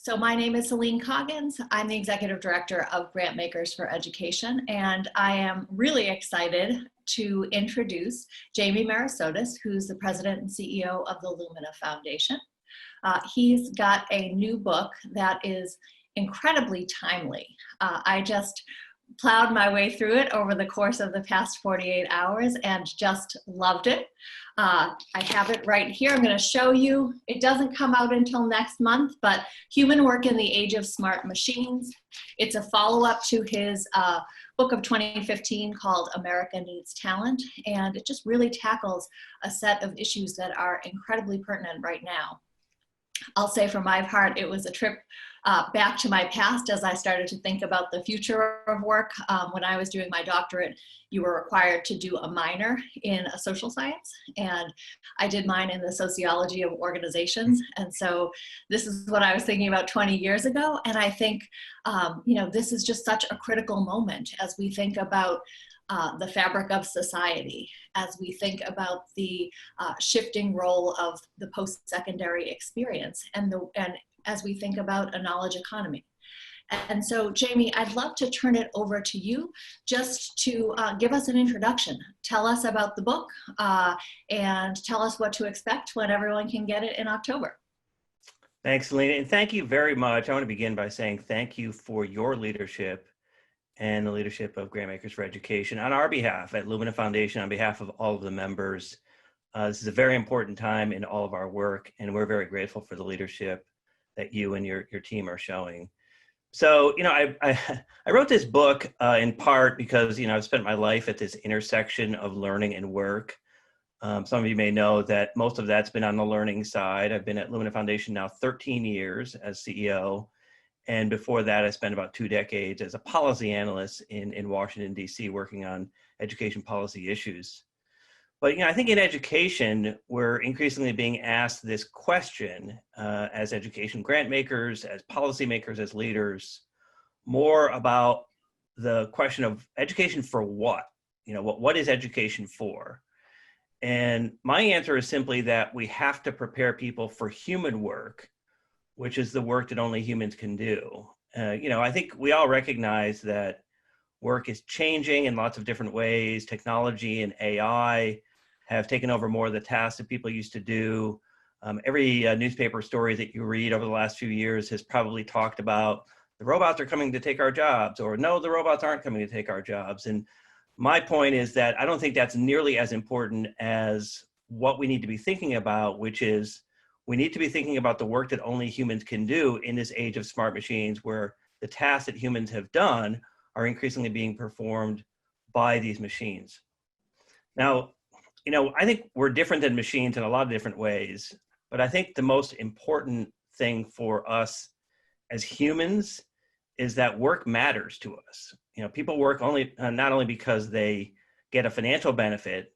So my name is Celine Coggins. I'm the Executive Director of Grantmakers for Education, and I am really excited to introduce Jamie Merisotis, who's the President and CEO of the Lumina Foundation. He's got a new book that is incredibly timely. I just plowed my way through it over the course of the past 48 hours and just loved it. I have it right here. I'm going to show you. It doesn't come out until next month, but Human Work in the Age of Smart Machines. It's a follow-up to his book of 2015 called America Needs Talent, and it just really tackles a set of issues that are incredibly pertinent right now. I'll say for my part, it was a trip back to my past as I started to think about the future of work. When I was doing my doctorate, you were required to do a minor in a social science, and I did mine in the sociology of organizations. And so this is what I was thinking about 20 years ago. And I think, this is just such a critical moment as we think about the fabric of society, as we think about the shifting role of the post-secondary experience, and as we think about a knowledge economy. And so, Jamie, I'd love to turn it over to you just to give us an introduction. Tell us about the book and tell us what to expect when everyone can get it in October. Thanks, Celine, and thank you very much. I want to begin by saying thank you for your leadership and the leadership of Grantmakers for Education on our behalf at Lumina Foundation, on behalf of all of the members. This is a very important time in all of our work, and we're very grateful for the leadership that you and your team are showing. So, I wrote this book in part because, I've spent my life at this intersection of learning and work. Some of you may know that most of that's been on the learning side. I've been at Lumina Foundation now 13 years as CEO. And before that, I spent about 2 decades as a policy analyst in Washington, D.C., working on education policy issues. But I think in education, we're increasingly being asked this question as education grant makers, as policymakers, as leaders, more about the question of education for what? What is education for? And my answer is simply that we have to prepare people for human work, which is the work that only humans can do. I think we all recognize that work is changing in lots of different ways. Technology and AI have taken over more of the tasks that people used to do. Every newspaper story that you read over the last few years has probably talked about the robots are coming to take our jobs, or no, the robots aren't coming to take our jobs. And my point is that I don't think that's nearly as important as what we need to be thinking about, which is we need to be thinking about the work that only humans can do in this age of smart machines, where the tasks that humans have done are increasingly being performed by these machines. Now, I think we're different than machines in a lot of different ways, but I think the most important thing for us as humans is that work matters to us. People work not only because they get a financial benefit,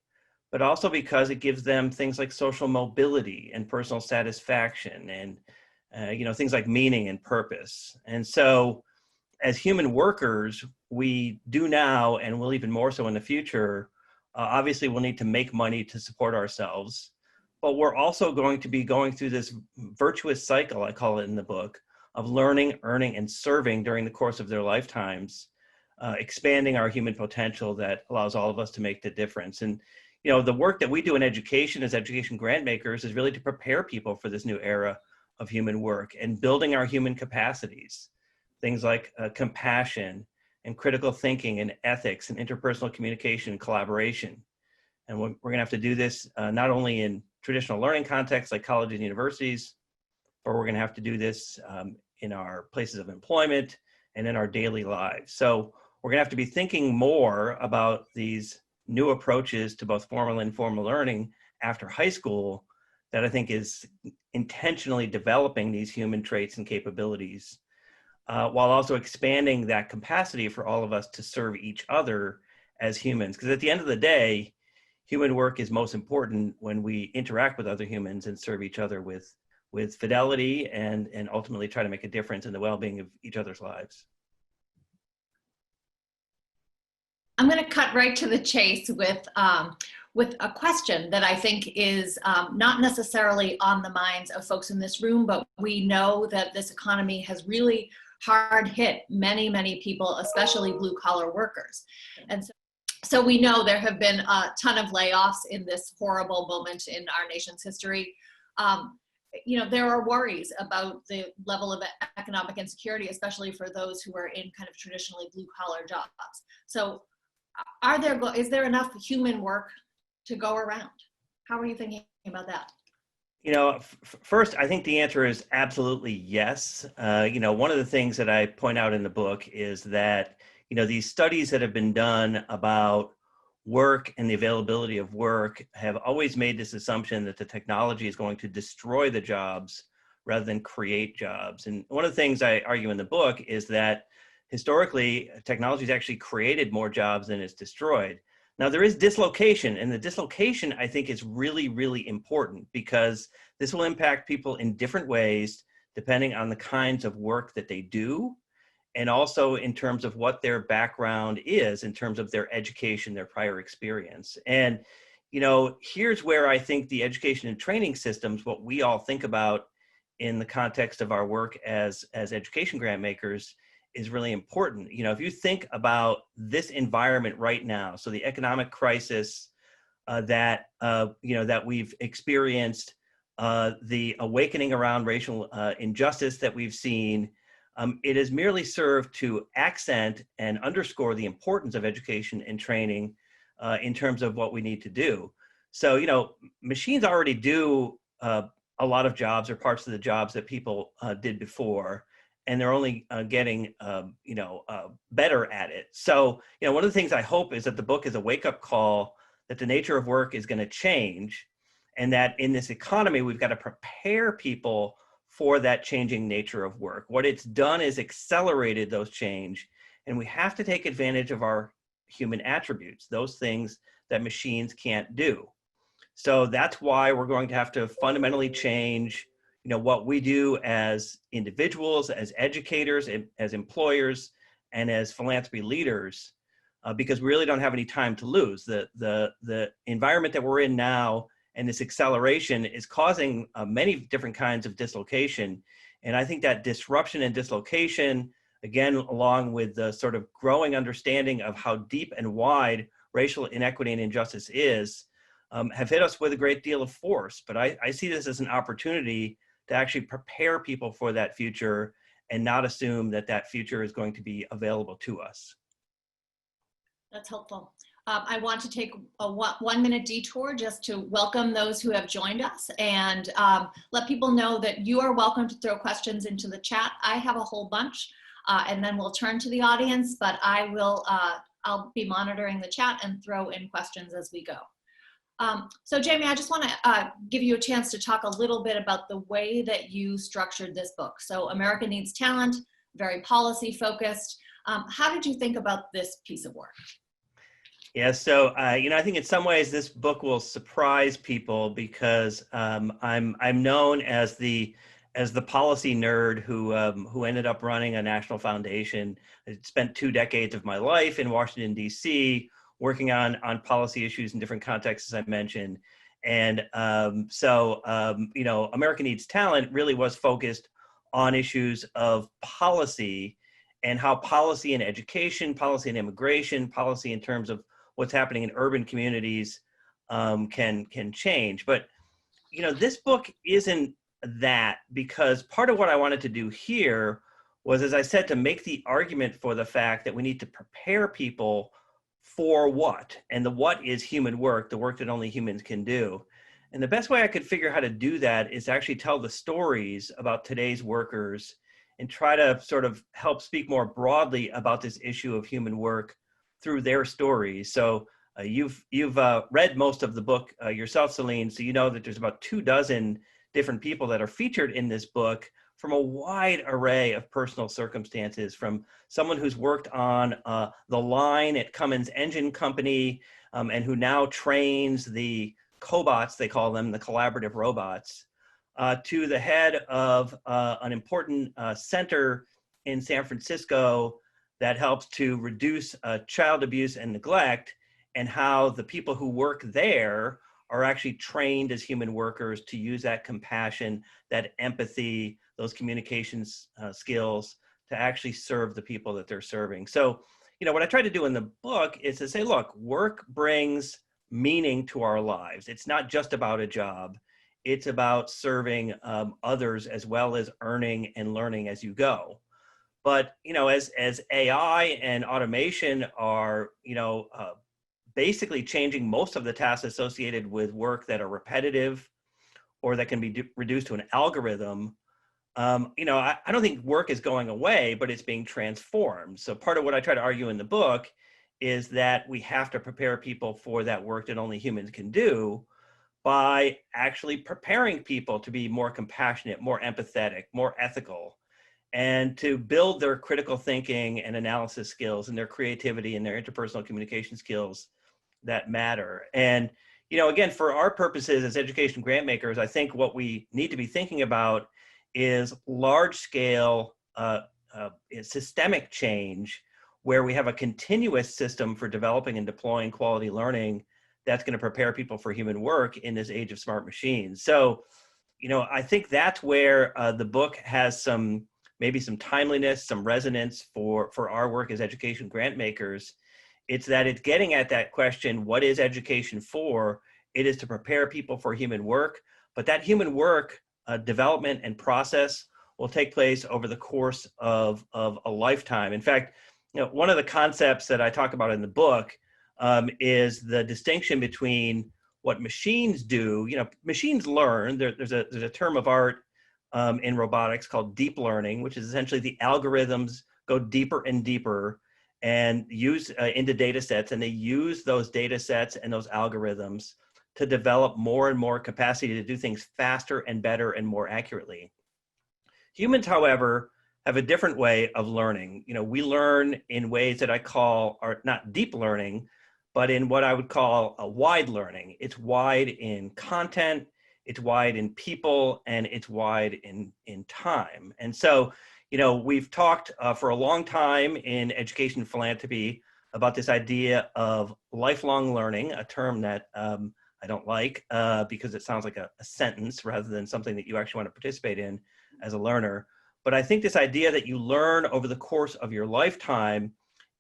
but also because it gives them things like social mobility and personal satisfaction and, things like meaning and purpose. And so as human workers, we do now, and will even more so in the future, obviously we'll need to make money to support ourselves, but we're also going to be going through this virtuous cycle, I call it in the book, of learning, earning, and serving during the course of their lifetimes, expanding our human potential that allows all of us to make the difference. And the work that we do in education as education grant makers is really to prepare people for this new era of human work and building our human capacities, things like compassion and critical thinking and ethics and interpersonal communication and collaboration. And we're going to have to do this not only in traditional learning contexts like colleges and universities, but we're going to have to do this in our places of employment and in our daily lives. So we're going to have to be thinking more about these new approaches to both formal and informal learning after high school that I think is intentionally developing these human traits and capabilities, while also expanding that capacity for all of us to serve each other as humans. Because at the end of the day, human work is most important when we interact with other humans and serve each other with fidelity and ultimately try to make a difference in the well-being of each other's lives. I'm going to cut right to the chase with with a question that I think is not necessarily on the minds of folks in this room, but we know that this economy has really hard hit many, many people, especially blue collar workers. And so we know there have been a ton of layoffs in this horrible moment in our nation's history. You know, there are worries about the level of economic insecurity, especially for those who are in kind of traditionally blue collar jobs. So is there enough human work to go around? How are you thinking about that? You know, first, I think the answer is absolutely yes. You know, one of the things that I point out in the book is that, you know, these studies that have been done about work and the availability of work have always made this assumption that the technology is going to destroy the jobs rather than create jobs. And one of the things I argue in the book is that historically, technology has actually created more jobs than it's destroyed. Now, there is dislocation, and the dislocation, I think, is really, really important because this will impact people in different ways depending on the kinds of work that they do, and also in terms of what their background is, in terms of their education, their prior experience. And, you know, here's where I think the education and training systems, what we all think about in the context of our work as education grant makers, is really important. You know, if you think about this environment right now, so the economic crisis that we've experienced, the awakening around racial injustice that we've seen, it has merely served to accent and underscore the importance of education and training in terms of what we need to do. So, you know, machines already do a lot of jobs or parts of the jobs that people did before, and they're only getting, better at it. So, you know, one of the things I hope is that the book is a wake-up call that the nature of work is going to change, and that in this economy, we've got to prepare people for that changing nature of work. What it's done is accelerated those change, and we have to take advantage of our human attributes, those things that machines can't do. So that's why we're going to have to fundamentally change, you know, what we do as individuals, as educators, as employers, and as philanthropy leaders, because we really don't have any time to lose. The environment that we're in now and this acceleration is causing many different kinds of dislocation. And I think that disruption and dislocation, again, along with the sort of growing understanding of how deep and wide racial inequity and injustice is, have hit us with a great deal of force. But I see this as an opportunity to actually prepare people for that future and not assume that that future is going to be available to us. That's helpful. I want to take a 1 minute detour just to welcome those who have joined us and let people know that you are welcome to throw questions into the chat. I have a whole bunch and then we'll turn to the audience, but I'll be monitoring the chat and throw in questions as we go. So Jamie, I just want to give you a chance to talk a little bit about the way that you structured this book. So America Needs Talent, very policy focused. How did you think about this piece of work? Yeah, so you know, I think in some ways this book will surprise people because I'm known as the policy nerd who ended up running a national foundation. I spent 2 decades of my life in Washington, D.C., working on policy issues in different contexts, as I mentioned. And you know, America Needs Talent really was focused on issues of policy and how policy in education, policy in immigration, policy in terms of what's happening in urban communities can change. But, you know, this book isn't that, because part of what I wanted to do here was, as I said, to make the argument for the fact that we need to prepare people for what, and the what is human work, the work that only humans can do. And the best way I could figure how to do that is to actually tell the stories about today's workers and try to sort of help speak more broadly about this issue of human work through their stories. So you've read most of the book yourself, Celine, so you know that there's about 24 different people that are featured in this book from a wide array of personal circumstances, from someone who's worked on the line at Cummins Engine Company and who now trains the cobots, they call them, the collaborative robots, to the head of an important center in San Francisco that helps to reduce child abuse and neglect, and how the people who work there are actually trained as human workers to use that compassion, that empathy, those communications skills to actually serve the people that they're serving. So, what I try to do in the book is to say, look, work brings meaning to our lives. It's not just about a job. It's about serving others as well as earning and learning as you go. But, as AI and automation are, basically changing most of the tasks associated with work that are repetitive or that can be reduced to an algorithm, I don't think work is going away, but it's being transformed. So part of what I try to argue in the book is that we have to prepare people for that work that only humans can do by actually preparing people to be more compassionate, more empathetic, more ethical, and to build their critical thinking and analysis skills and their creativity and their interpersonal communication skills that matter. And, again, for our purposes as education grant makers, I think what we need to be thinking about is large scale systemic change where we have a continuous system for developing and deploying quality learning that's going to prepare people for human work in this age of smart machines. So, I think that's where the book has maybe some timeliness, some resonance for our work as education grant makers. It's that it's getting at that question, what is education for? It is to prepare people for human work, but that human work development and process will take place over the course of a lifetime. In fact, one of the concepts that I talk about in the book is the distinction between what machines do. Machines learn. There's a term of art in robotics called deep learning, which is essentially the algorithms go deeper and deeper and use into data sets, and they use those data sets and those algorithms to develop more and more capacity to do things faster and better and more accurately. Humans, however, have a different way of learning. We learn in ways that I call are not deep learning, but in what I would call a wide learning. It's wide in content, it's wide in people, and it's wide in time. And so, we've talked for a long time in education philanthropy about this idea of lifelong learning, a term that I don't like because it sounds like a sentence rather than something that you actually want to participate in as a learner. But I think this idea that you learn over the course of your lifetime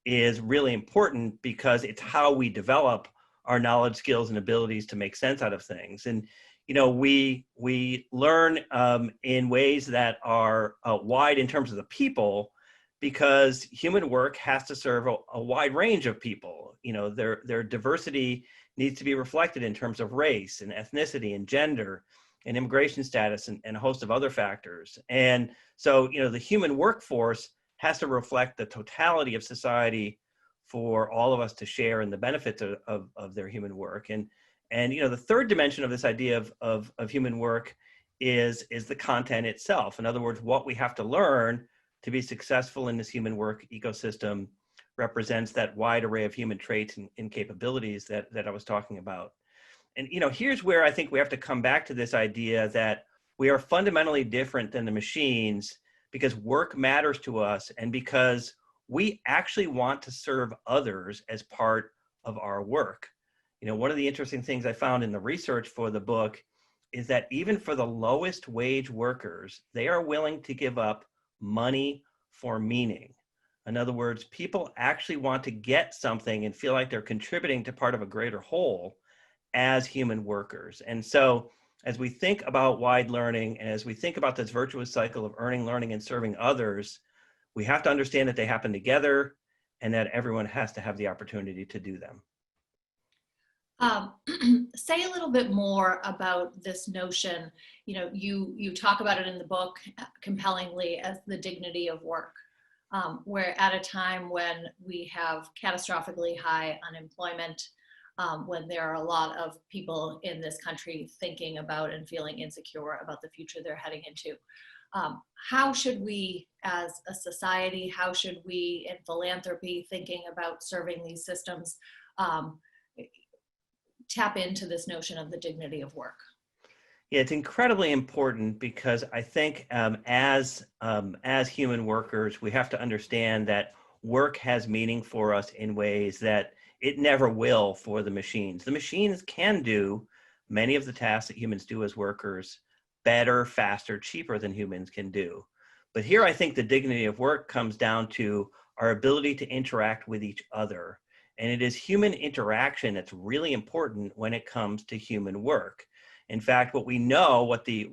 is really important because it's how we develop our knowledge, skills, and abilities to make sense out of things. And we learn in ways that are wide in terms of the people, because human work has to serve a wide range of people. Their diversity needs to be reflected in terms of race and ethnicity and gender and immigration status and a host of other factors. And so, the human workforce has to reflect the totality of society for all of us to share in the benefits of their human work. And the third dimension of this idea of human work is the content itself. In other words, what we have to learn to be successful in this human work ecosystem represents that wide array of human traits and capabilities that I was talking about. And here's where I think we have to come back to this idea that we are fundamentally different than the machines because work matters to us and because we actually want to serve others as part of our work. One of the interesting things I found in the research for the book is that even for the lowest wage workers, they are willing to give up money for meaning. In other words, people actually want to get something and feel like they're contributing to part of a greater whole as human workers. And so as we think about wide learning and as we think about this virtuous cycle of earning, learning, and serving others, we have to understand that they happen together and that everyone has to have the opportunity to do them. Say a little bit more about this notion. You talk about it in the book compellingly as the dignity of work. We're at a time when we have catastrophically high unemployment, when there are a lot of people in this country thinking about and feeling insecure about the future they're heading into. How should we as a society, how should we in philanthropy thinking about serving these systems tap into this notion of the dignity of work? Yeah, it's incredibly important because I think as human workers, we have to understand that work has meaning for us in ways that it never will for the machines. The machines can do many of the tasks that humans do as workers better, faster, cheaper than humans can do. But here I think the dignity of work comes down to our ability to interact with each other. And it is human interaction that's really important when it comes to human work. In fact, what we know, what the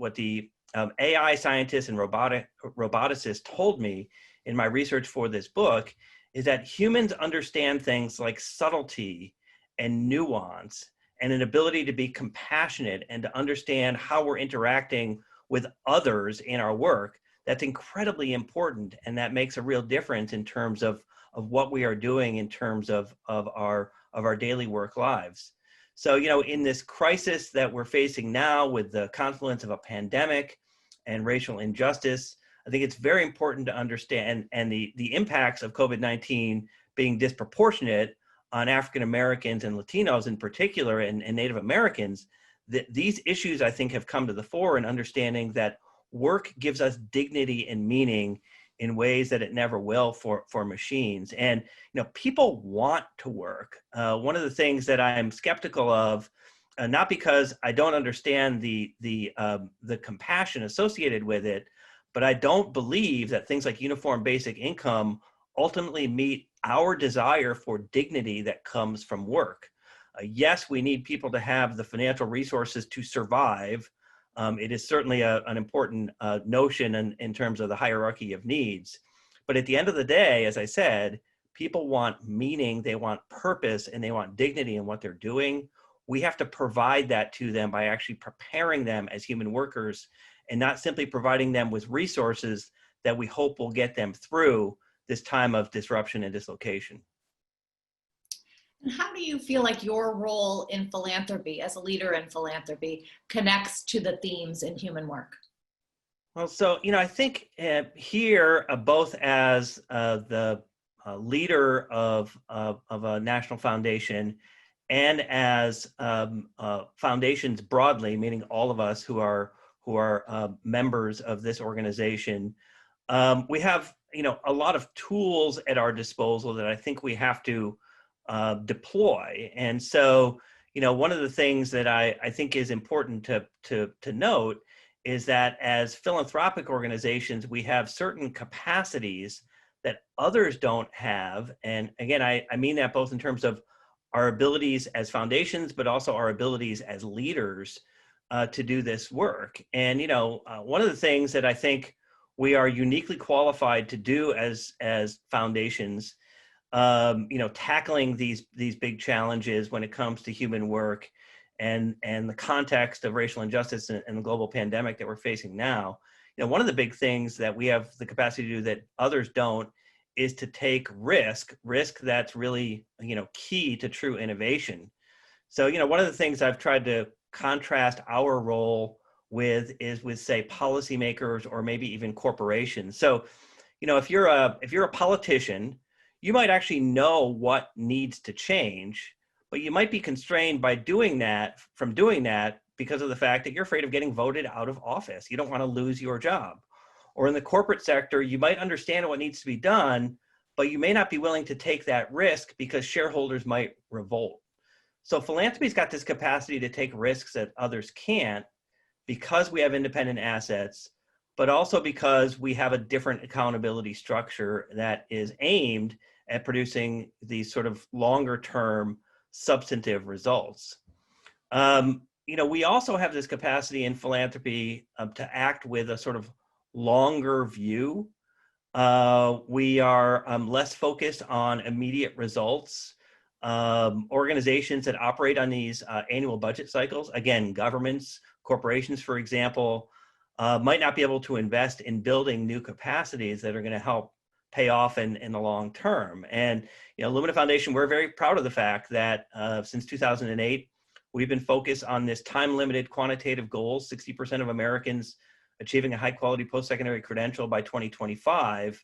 AI scientists and roboticists told me in my research for this book is that humans understand things like subtlety and nuance and an ability to be compassionate and to understand how we're interacting with others in our work. That's incredibly important, and that makes a real difference in terms of what we are doing in terms of our daily work lives. So, in this crisis that we're facing now with the confluence of a pandemic and racial injustice, I think it's very important to understand, and the impacts of COVID-19 being disproportionate on African Americans and Latinos in particular, and Native Americans, that these issues I think have come to the fore in understanding that work gives us dignity and meaning in ways that it never will for machines. And people want to work. One of the things that I'm skeptical of, not because I don't understand the compassion associated with it, but I don't believe that things like uniform basic income ultimately meet our desire for dignity that comes from work. Yes, we need people to have the financial resources to survive. It is certainly an important notion in terms of the hierarchy of needs. But at the end of the day, as I said, people want meaning, they want purpose, and they want dignity in what they're doing. We have to provide that to them by actually preparing them as human workers and not simply providing them with resources that we hope will get them through this time of disruption and dislocation. And how do you feel like your role in philanthropy, as a leader in philanthropy, connects to the themes in human work? Well, so, I think here, both as the leader of a national foundation and as foundations broadly, meaning all of us who are members of this organization, we have, a lot of tools at our disposal that I think we have to deploy. And so, one of the things that I think is important to note is that as philanthropic organizations, we have certain capacities that others don't have. And again, I mean that both in terms of our abilities as foundations, but also our abilities as leaders to do this work. And, one of the things that I think we are uniquely qualified to do as foundations, tackling these big challenges when it comes to human work and the context of racial injustice and the global pandemic that we're facing now. One of the big things that we have the capacity to do that others don't is to take risk that's really, key to true innovation. So, one of the things I've tried to contrast our role with is with, say, policymakers or maybe even corporations. So, if you're a politician, you might actually know what needs to change, but you might be constrained by doing that because of the fact that you're afraid of getting voted out of office. You don't want to lose your job. Or in the corporate sector, you might understand what needs to be done, but you may not be willing to take that risk because shareholders might revolt. So philanthropy's got this capacity to take risks that others can't because we have independent assets, but also because we have a different accountability structure that is aimed at producing these sort of longer term substantive results. We also have this capacity in philanthropy to act with a sort of longer view. We are less focused on immediate results. Organizations that operate on these annual budget cycles, again, governments, corporations, for example, might not be able to invest in building new capacities that are going to help pay off in the long term. And, Lumina Foundation, we're very proud of the fact that since 2008, we've been focused on this time-limited quantitative goal, 60% of Americans achieving a high-quality post-secondary credential by 2025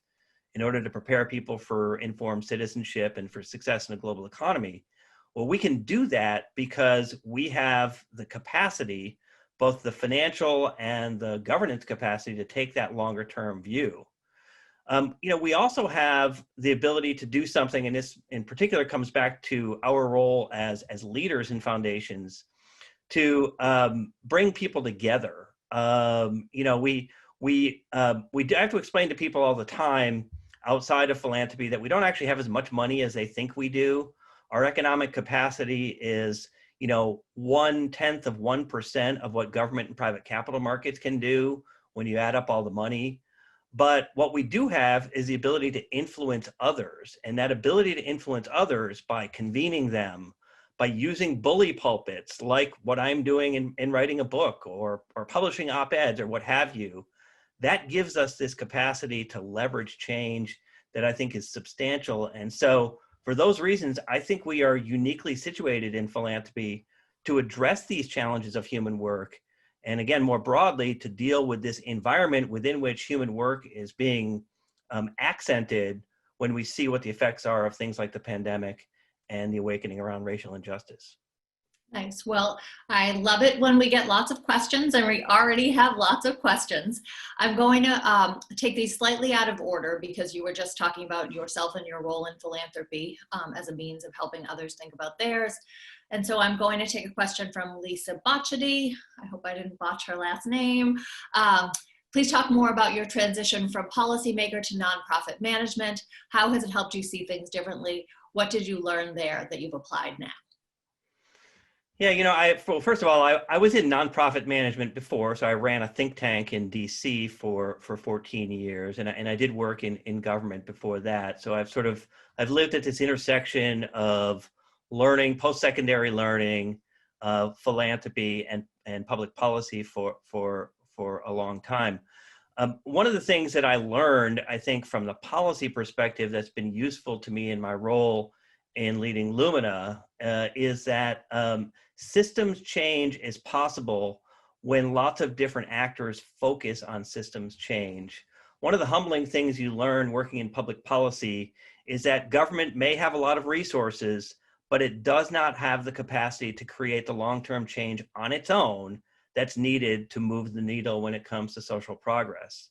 in order to prepare people for informed citizenship and for success in the global economy. Well, we can do that because we have the capacity, both the financial and the governance capacity, to take that longer-term view. We also have the ability to do something, and this in particular comes back to our role as leaders in foundations, to bring people together. We have to explain to people all the time outside of philanthropy that we don't actually have as much money as they think we do. Our economic capacity is, 1/10 of 1% of what government and private capital markets can do when you add up all the money. But what we do have is the ability to influence others, and that ability to influence others by convening them, by using bully pulpits like what I'm doing in writing a book or publishing op-eds or what have you, that gives us this capacity to leverage change that I think is substantial. And so for those reasons, I think we are uniquely situated in philanthropy to address these challenges of human work. And again, more broadly, to deal with this environment within which human work is being accented when we see what the effects are of things like the pandemic and the awakening around racial injustice. Nice. Well, I love it when we get lots of questions, and we already have lots of questions. I'm going to take these slightly out of order because you were just talking about yourself and your role in philanthropy as a means of helping others think about theirs. And so I'm going to take a question from Lisa Bocciadi. I hope I didn't botch her last name. Please talk more about your transition from policymaker to nonprofit management. How has it helped you see things differently? What did you learn there that you've applied now? Yeah, well, first of all, I was in nonprofit management before, so I ran a think tank in DC for 14 years, and I did work in government before that. So I've lived at this intersection of learning, post-secondary learning, philanthropy, and public policy for a long time. One of the things that I learned, I think, from the policy perspective that's been useful to me in my role in leading Lumina is that systems change is possible when lots of different actors focus on systems change. One of the humbling things you learn working in public policy is that government may have a lot of resources, but it does not have the capacity to create the long-term change on its own that's needed to move the needle when it comes to social progress.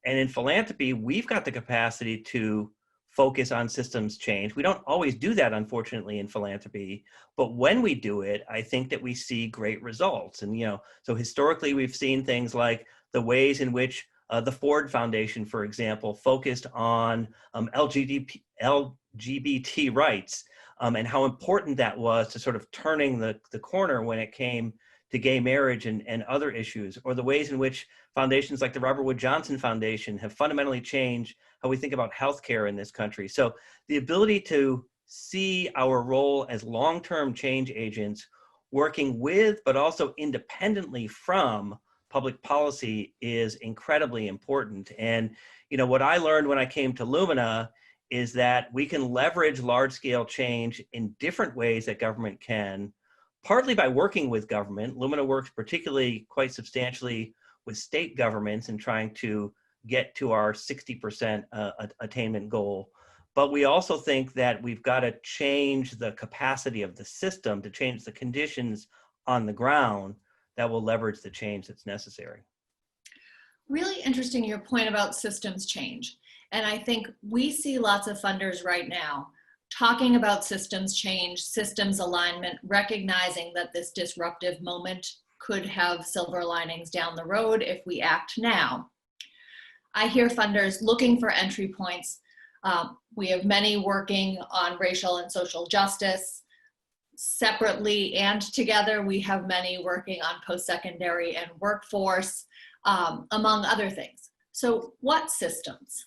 And in philanthropy, we've got the capacity to focus on systems change. We don't always do that, unfortunately, in philanthropy, but when we do it, I think that we see great results. And, so historically, we've seen things like the ways in which the Ford Foundation, for example, focused on LGBT rights and how important that was to sort of turning the corner when it came to gay marriage and other issues, or the ways in which foundations like the Robert Wood Johnson Foundation have fundamentally changed how we think about healthcare in this country. So the ability to see our role as long-term change agents working with, but also independently from public policy is incredibly important. And, what I learned when I came to Lumina is that we can leverage large-scale change in different ways that government can, partly by working with government. Lumina works particularly quite substantially with state governments in trying to get to our 60% attainment goal. But we also think that we've got to change the capacity of the system to change the conditions on the ground that will leverage the change that's necessary. Really interesting your point about systems change. And I think we see lots of funders right now talking about systems change, systems alignment, recognizing that this disruptive moment could have silver linings down the road if we act now. I hear funders looking for entry points. We have many working on racial and social justice. Separately and together, we have many working on post-secondary and workforce, among other things. So what systems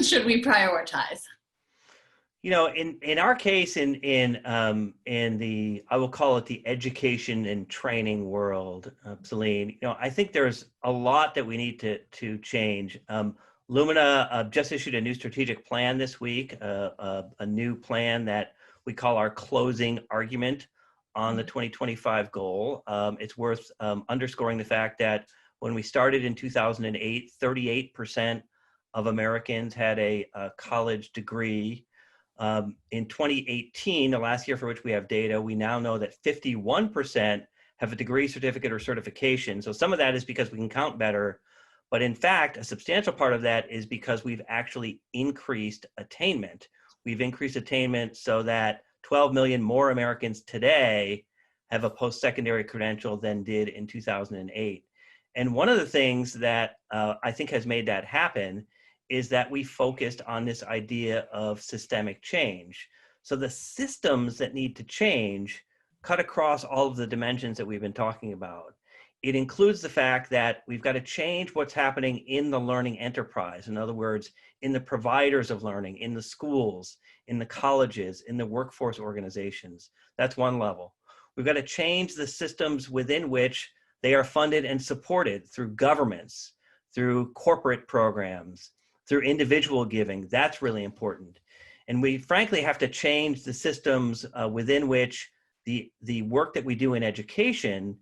should we prioritize? In our case, in the, I will call it the education and training world, Celine, I think there's a lot that we need to change. Lumina just issued a new strategic plan this week, a new plan that we call our closing argument on the 2025 goal. It's worth underscoring the fact that when we started in 2008, 38% of Americans had a college degree. In 2018, the last year for which we have data, we now know that 51% have a degree, certificate, or certification. So some of that is because we can count better, But in fact, a substantial part of that is because we've actually increased attainment. We've increased attainment so that 12 million more Americans today have a post-secondary credential than did in 2008. And one of the things that I think has made that happen is that we focused on this idea of systemic change. So the systems that need to change cut across all of the dimensions that we've been talking about. It includes the fact that we've got to change what's happening in the learning enterprise. In other words, in the providers of learning, in the schools, in the colleges, in the workforce organizations. That's one level. We've got to change the systems within which they are funded and supported through governments, through corporate programs, through individual giving. That's really important. And we frankly have to change the systems within which the work that we do in education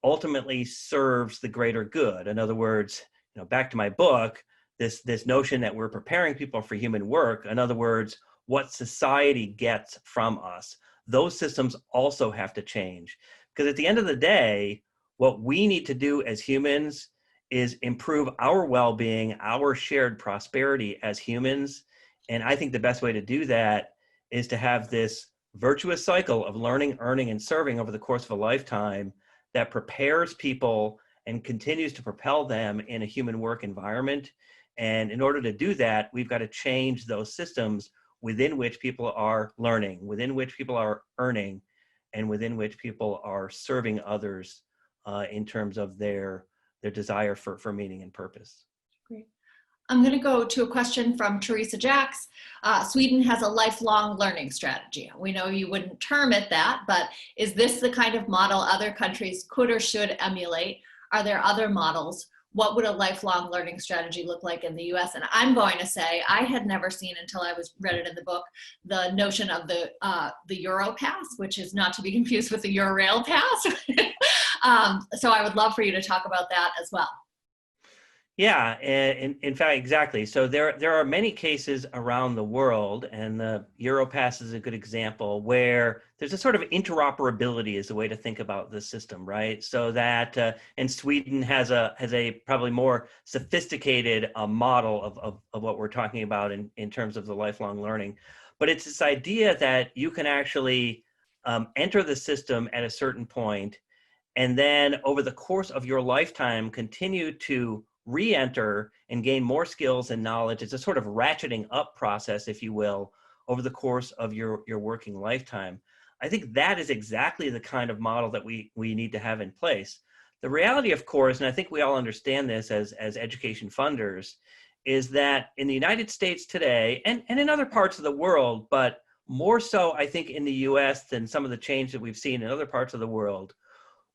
ultimately serves the greater good. In other words, back to my book, this notion that we're preparing people for human work, in other words, what society gets from us, those systems also have to change. Because at the end of the day, what we need to do as humans is improve our well-being, our shared prosperity as humans. And I think the best way to do that is to have this virtuous cycle of learning, earning, and serving over the course of a lifetime that prepares people and continues to propel them in a human work environment. And in order to do that, we've got to change those systems within which people are learning, within which people are earning, and within which people are serving others in terms of their desire for meaning and purpose. Great. I'm going to go to a question from Teresa Jacks. Sweden has a lifelong learning strategy. We know you wouldn't term it that, but is this the kind of model other countries could or should emulate? Are there other models? What would a lifelong learning strategy look like in the US? And I'm going to say, I had never seen until I read it in the book, the notion of the Euro Pass, which is not to be confused with the Eurail Pass. So I would love for you to talk about that as well. Yeah, in fact, exactly. So there are many cases around the world, and the Europass is a good example, where there's a sort of interoperability is the way to think about the system, right? So that, and Sweden has a probably more sophisticated model of what we're talking about in terms of the lifelong learning. But it's this idea that you can actually enter the system at a certain point, and then over the course of your lifetime, continue to re-enter and gain more skills and knowledge. It's a sort of ratcheting up process, if you will, over the course of your working lifetime. I think that is exactly the kind of model that we need to have in place. The reality, of course, and I think we all understand this as education funders, is that in the United States today, and in other parts of the world, but more so I think in the US than some of the change that we've seen in other parts of the world,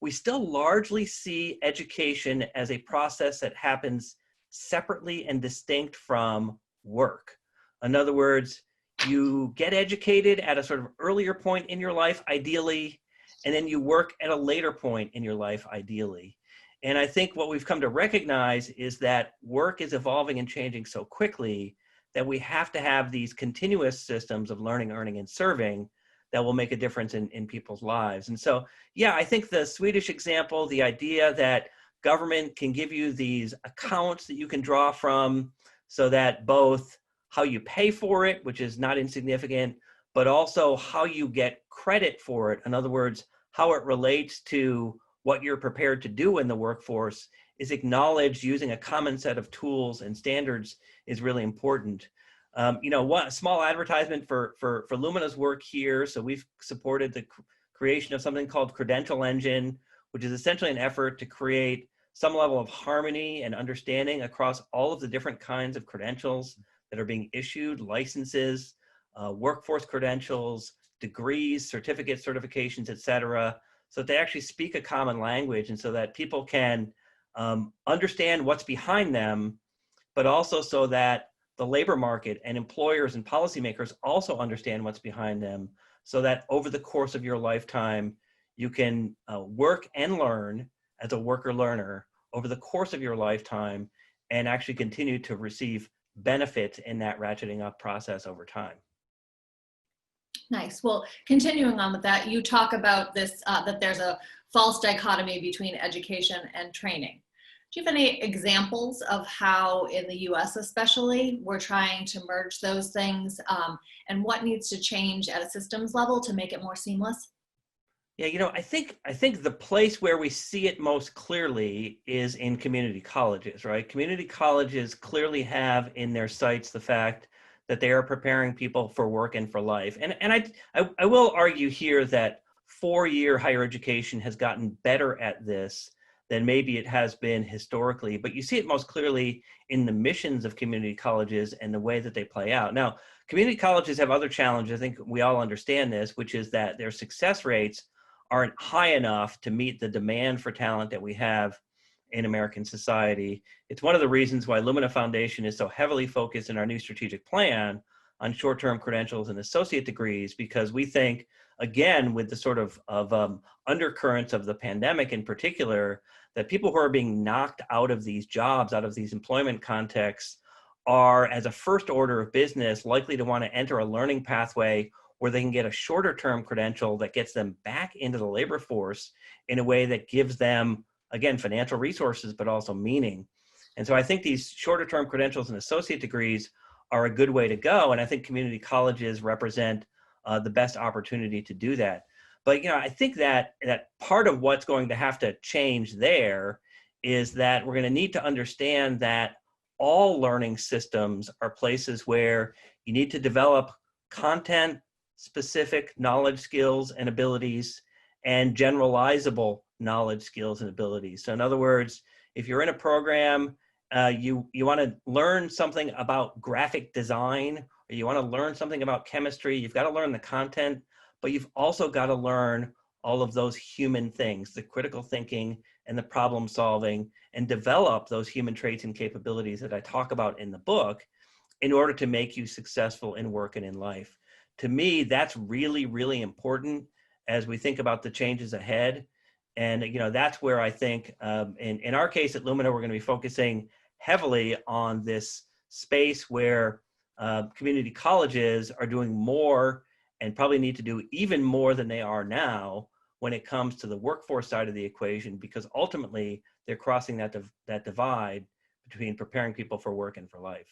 we still largely see education as a process that happens separately and distinct from work. In other words, you get educated at a sort of earlier point in your life, ideally, and then you work at a later point in your life, ideally. And I think what we've come to recognize is that work is evolving and changing so quickly that we have to have these continuous systems of learning, earning, and serving that will make a difference in people's lives. And so, yeah, I think the Swedish example, the idea that government can give you these accounts that you can draw from so that both how you pay for it, which is not insignificant, but also how you get credit for it. In other words, how it relates to what you're prepared to do in the workforce is acknowledged using a common set of tools and standards is really important. One small advertisement for Lumina's work here. So we've supported the creation of something called Credential Engine, which is essentially an effort to create some level of harmony and understanding across all of the different kinds of credentials that are being issued, licenses, workforce credentials, degrees, certificates, certifications, et cetera, so that they actually speak a common language and so that people can understand what's behind them, but also so that the labor market and employers and policymakers also understand what's behind them, so that over the course of your lifetime, you can work and learn as a worker learner over the course of your lifetime and actually continue to receive benefits in that ratcheting up process over time. Nice. Well, continuing on with that, you talk about this, that there's a false dichotomy between education and training. Do you have any examples of how in the US especially, we're trying to merge those things and what needs to change at a systems level to make it more seamless? Yeah, I think the place where we see it most clearly is in community colleges, right? Community colleges clearly have in their sights the fact that they are preparing people for work and for life. And I will argue here that 4-year higher education has gotten better at this than maybe it has been historically, but you see it most clearly in the missions of community colleges and the way that they play out. Now, community colleges have other challenges. I think we all understand this, which is that their success rates aren't high enough to meet the demand for talent that we have in American society. It's one of the reasons why Lumina Foundation is so heavily focused in our new strategic plan on short-term credentials and associate degrees, because we think, again, with the sort of undercurrents of the pandemic in particular, that people who are being knocked out of these jobs, out of these employment contexts, are, as a first order of business, likely to want to enter a learning pathway where they can get a shorter term credential that gets them back into the labor force in a way that gives them, again, financial resources, but also meaning. And so I think these shorter term credentials and associate degrees are a good way to go. And I think community colleges represent the best opportunity to do that. But, I think that part of what's going to have to change there is that we're going to need to understand that all learning systems are places where you need to develop content specific knowledge, skills, and abilities, and generalizable knowledge, skills, and abilities. So in other words, if you're in a program, you want to learn something about graphic design, or you want to learn something about chemistry, you've got to learn the content, but you've also got to learn all of those human things, the critical thinking and the problem solving, and develop those human traits and capabilities that I talk about in the book in order to make you successful in work and in life. To me, that's really, really important as we think about the changes ahead. And, that's where I think, in our case at Lumina, we're going to be focusing heavily on this space where community colleges are doing more and probably need to do even more than they are now when it comes to the workforce side of the equation, because ultimately they're crossing that divide between preparing people for work and for life.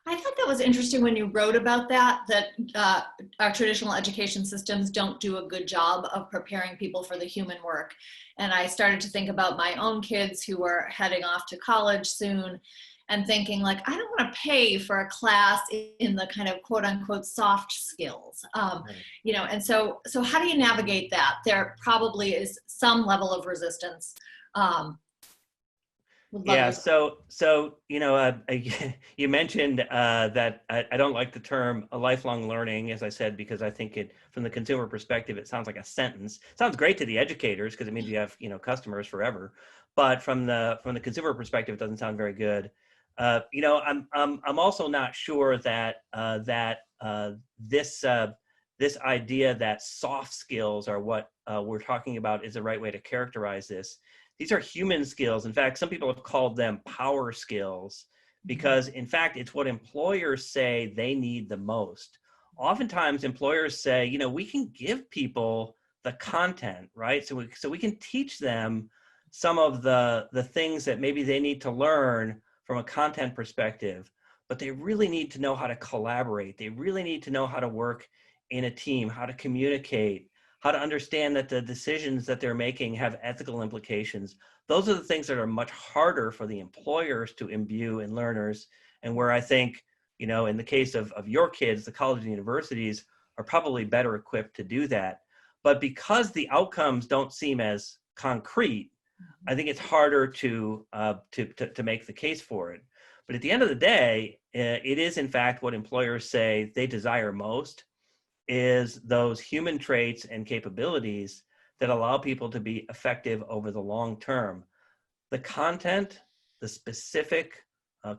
I thought that was interesting when you wrote about that our traditional education systems don't do a good job of preparing people for the human work. And I started to think about my own kids who are heading off to college soon and thinking like, I don't want to pay for a class in the kind of quote unquote soft skills, and so how do you navigate that? There probably is some level of resistance. Yeah, you mentioned that I don't like the term a lifelong learning, as I said, because I think from the consumer perspective, it sounds like a sentence. It sounds great to the educators because it means you have customers forever, but from the consumer perspective, it doesn't sound very good. I'm also not sure that this idea that soft skills are what we're talking about is the right way to characterize this. These are human skills. In fact, some people have called them power skills because, in fact, it's what employers say they need the most. Oftentimes, employers say, we can give people the content, right? So we can teach them some of the things that maybe they need to learn from a content perspective, but they really need to know how to collaborate. They really need to know how to work in a team, how to communicate, how to understand that the decisions that they're making have ethical implications. Those are the things that are much harder for the employers to imbue in learners, and where I think, in the case of your kids, the colleges and universities are probably better equipped to do that. But because the outcomes don't seem as concrete, I think it's harder to make the case for it. But at the end of the day, it is in fact what employers say they desire most, is those human traits and capabilities that allow people to be effective over the long term. The content, the specific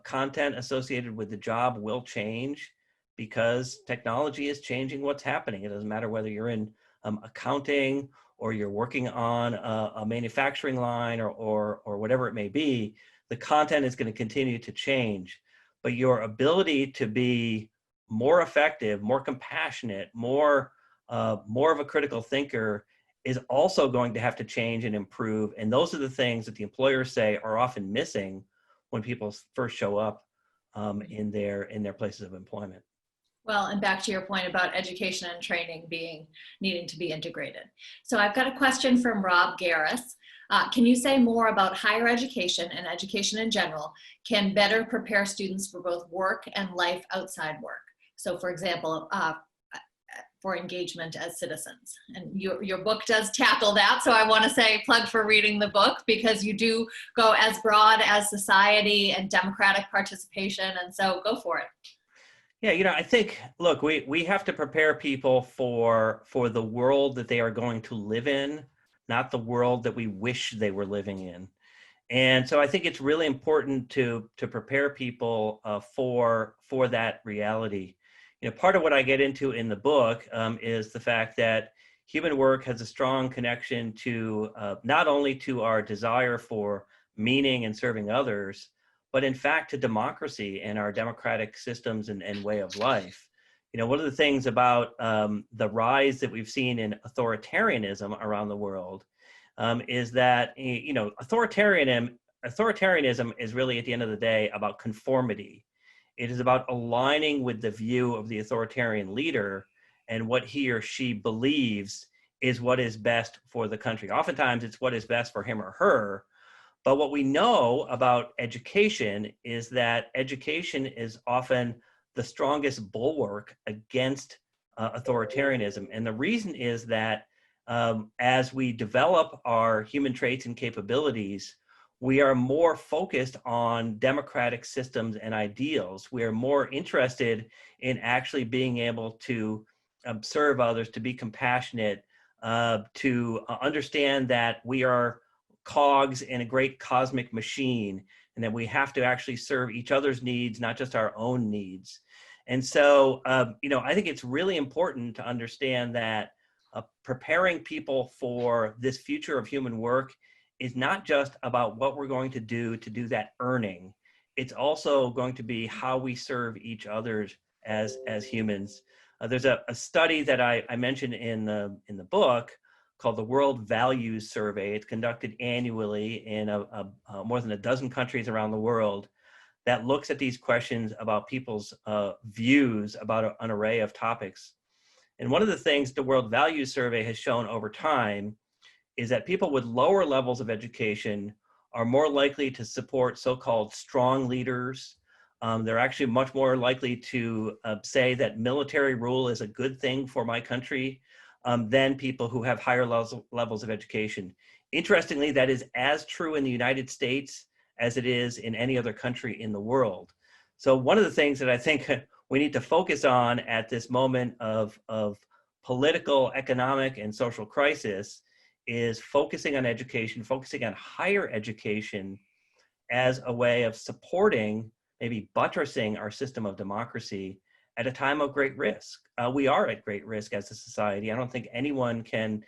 content associated with the job will change because technology is changing what's happening. It doesn't matter whether you're in accounting or you're working on a manufacturing line or whatever it may be, the content is going to continue to change. But your ability to be more effective, more compassionate, more of a critical thinker, is also going to have to change and improve. And those are the things that the employers say are often missing when people first show up in their places of employment. Well, and back to your point about education and training needing to be integrated. So I've got a question from Rob Garris. Can you say more about higher education and education in general can better prepare students for both work and life outside work? So for example, for engagement as citizens. And your book does tackle that. So I want to say plug for reading the book, because you do go as broad as society and democratic participation. And so go for it. Yeah, I think, look, we have to prepare people for the world that they are going to live in, not the world that we wish they were living in. And so I think it's really important to prepare people for that reality. Part of what I get into in the book is the fact that human work has a strong connection to not only to our desire for meaning and serving others, but in fact to democracy and our democratic systems and way of life. One of the things about the rise that we've seen in authoritarianism around the world is that, authoritarianism is really, at the end of the day, about conformity. It is about aligning with the view of the authoritarian leader and what he or she believes is what is best for the country. Oftentimes, it's what is best for him or her. But what we know about education is that education is often the strongest bulwark against authoritarianism. And the reason is that as we develop our human traits and capabilities, we are more focused on democratic systems and ideals. We are more interested in actually being able to serve others, to be compassionate, to understand that we are cogs in a great cosmic machine, and that we have to actually serve each other's needs, not just our own needs. And so, I think it's really important to understand that preparing people for this future of human work is not just about what we're going to do that earning. It's also going to be how we serve each other as humans. There's a study that I mentioned in the book called the World Values Survey. It's conducted annually in more than a dozen countries around the world that looks at these questions about people's views about an array of topics. And one of the things the World Values Survey has shown over time is that people with lower levels of education are more likely to support so-called strong leaders. They're actually much more likely to say that military rule is a good thing for my country than people who have higher levels of education. Interestingly, that is as true in the United States as it is in any other country in the world. So one of the things that I think we need to focus on at this moment of political, economic, and social crisis is focusing on education, focusing on higher education as a way of supporting, maybe buttressing our system of democracy at a time of great risk. We are at great risk as a society. I don't think anyone can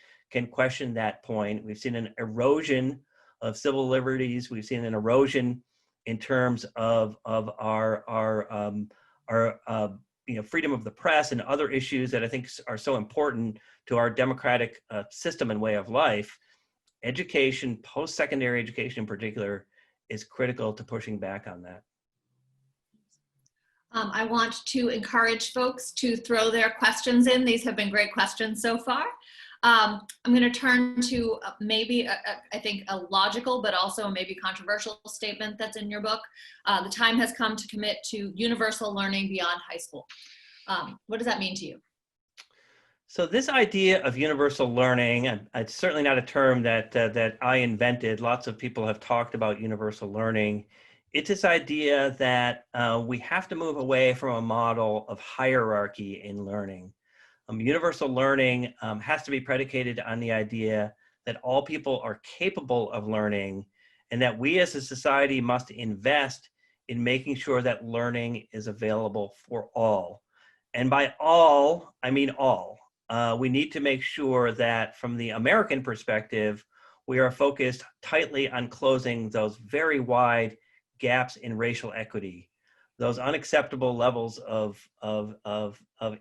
question that point. We've seen an erosion of civil liberties. We've seen an erosion in terms of our freedom of the press and other issues that I think are so important to our democratic system and way of life. Education, post-secondary education in particular, is critical to pushing back on that. I want to encourage folks to throw their questions in. These have been great questions so far. I'm going to turn to maybe, I think, a logical but also maybe controversial statement that's in your book. The time has come to commit to universal learning beyond high school. What does that mean to you? So this idea of universal learning, it's certainly not a term that I invented. Lots of people have talked about universal learning. It's this idea that we have to move away from a model of hierarchy in learning. Universal learning has to be predicated on the idea that all people are capable of learning, and that we as a society must invest in making sure that learning is available for all. And by all, I mean all. We need to make sure that from the American perspective, we are focused tightly on closing those very wide gaps in racial equity, those unacceptable levels of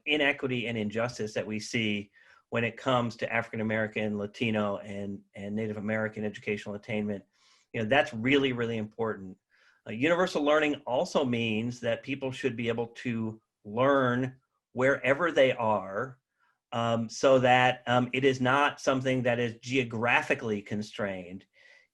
inequity and injustice that we see when it comes to African American, Latino, and Native American educational attainment. That's really, really important. Universal learning also means that people should be able to learn wherever they are, so that it is not something that is geographically constrained.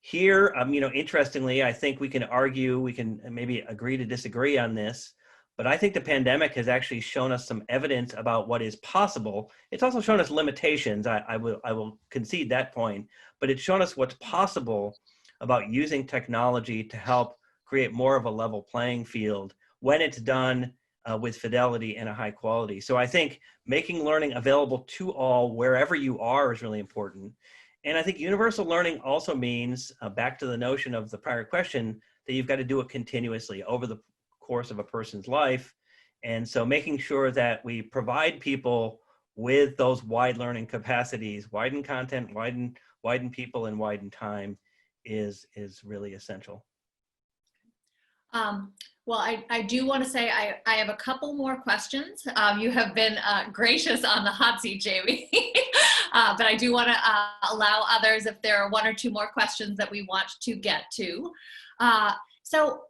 Here, interestingly, I think we can argue, we can maybe agree to disagree on this, but I think the pandemic has actually shown us some evidence about what is possible. It's also shown us limitations. I will concede that point, but it's shown us what's possible about using technology to help create more of a level playing field when it's done with fidelity and a high quality. So I think making learning available to all wherever you are is really important. And I think universal learning also means, back to the notion of the prior question, that you've got to do it continuously over the course of a person's life. And so making sure that we provide people with those wide learning capacities, widen content, widen people, and widen time is really essential. Well, I do want to say I have a couple more questions. You have been gracious on the hot seat, Jamie, but I do want to allow others if there are one or two more questions that we want to get to. So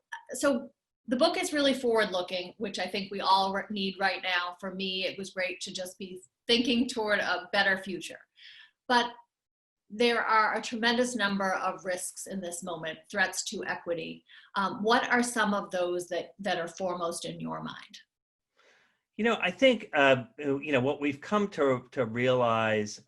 the book is really forward-looking, which I think we all need right now. For me, it was great to just be thinking toward a better future. But there are a tremendous number of risks in this moment, threats to equity. What are some of those that are foremost in your mind? I think, what we've come to realize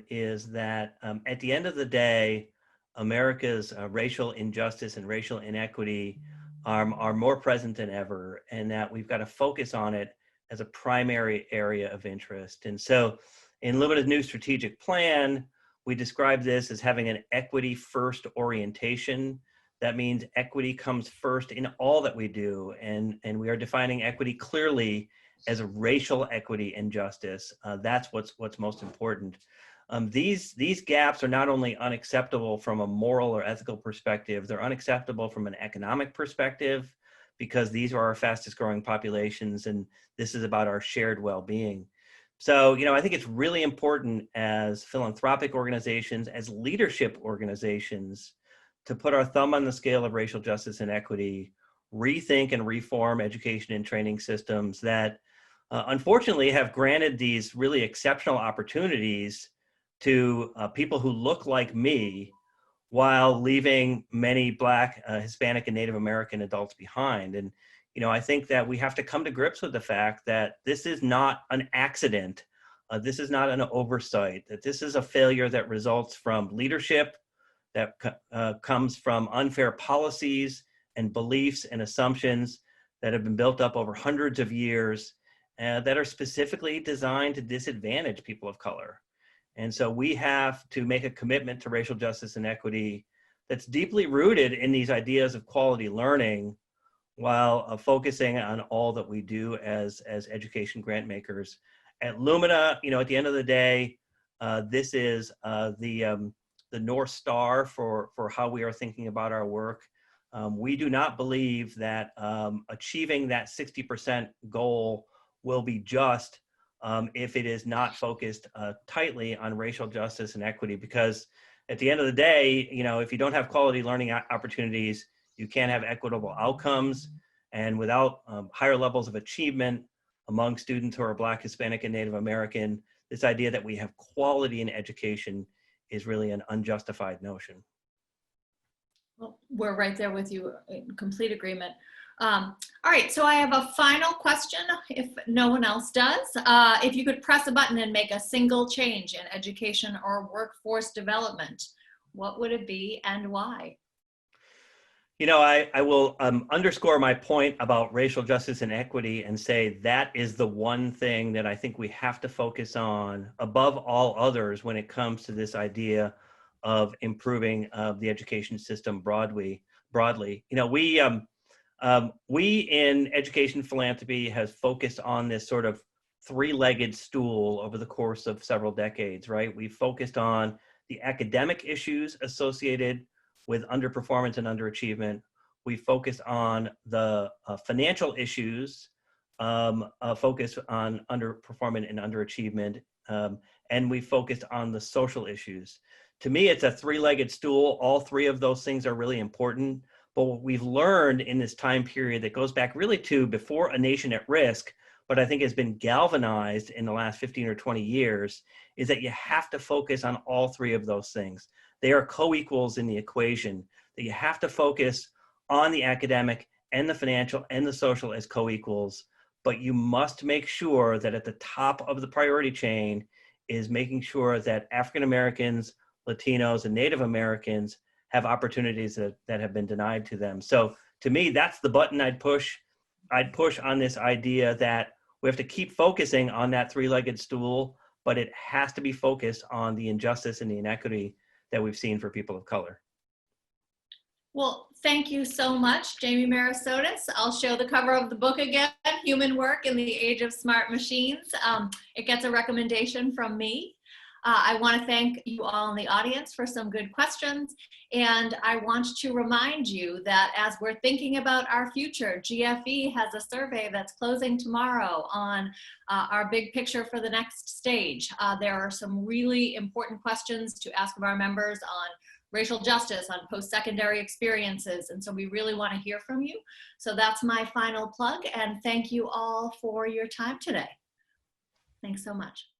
is that at the end of the day, America's racial injustice and racial inequity are more present than ever, and that we've got to focus on it as a primary area of interest. And so in Lumina's new strategic plan, we describe this as having an equity first orientation. That means equity comes first in all that we do. And we are defining equity clearly as a racial equity and justice. That's what's most important. These gaps are not only unacceptable from a moral or ethical perspective, they're unacceptable from an economic perspective, because these are our fastest growing populations, and this is about our shared well-being. So, I think it's really important as philanthropic organizations, as leadership organizations, to put our thumb on the scale of racial justice and equity, rethink and reform education and training systems that unfortunately have granted these really exceptional opportunities to people who look like me, while leaving many Black, Hispanic, and Native American adults behind. And I think that we have to come to grips with the fact that this is not an accident. This is not an oversight, that this is a failure that results from leadership, that comes from unfair policies and beliefs and assumptions that have been built up over hundreds of years, that are specifically designed to disadvantage people of color. And so we have to make a commitment to racial justice and equity that's deeply rooted in these ideas of quality learning, while focusing on all that we do as education grant makers. At Lumina, at the end of the day, this is the North Star for how we are thinking about our work. We do not believe that achieving that 60% goal will be just if it is not focused tightly on racial justice and equity, because at the end of the day, if you don't have quality learning opportunities, you can't have equitable outcomes. And without higher levels of achievement among students who are Black, Hispanic, and Native American, this idea that we have quality in education is really an unjustified notion. Well, we're right there with you, in complete agreement. All right, so I have a final question, if no one else does. If you could press a button and make a single change in education or workforce development, what would it be and why? I will underscore my point about racial justice and equity and say that is the one thing that I think we have to focus on above all others when it comes to this idea of improving the education system broadly. We in education philanthropy has focused on this sort of three-legged stool over the course of several decades, right? We've focused on the academic issues associated with underperformance and underachievement. We focused on the financial issues focus on underperformance and underachievement, and we focused on the social issues. To me, it's a three-legged stool. All three of those things are really important. But what we've learned in this time period that goes back really to before A Nation at Risk, but I think has been galvanized in the last 15 or 20 years, is that you have to focus on all three of those things. They are co-equals in the equation, that you have to focus on the academic and the financial and the social as co-equals, but you must make sure that at the top of the priority chain is making sure that African Americans, Latinos, and Native Americans have opportunities that have been denied to them. So to me, that's the button I'd push. I'd push on this idea that we have to keep focusing on that three-legged stool, but it has to be focused on the injustice and the inequity that we've seen for people of color. Well, thank you so much, Jamie Merisotis. I'll show the cover of the book again, Human Work in the Age of Smart Machines. It gets a recommendation from me. I want to thank you all in the audience for some good questions. And I want to remind you that as we're thinking about our future, GFE has a survey that's closing tomorrow on our big picture for the next stage. There are some really important questions to ask of our members on racial justice, on post-secondary experiences. And so we really want to hear from you. So that's my final plug. And thank you all for your time today. Thanks so much.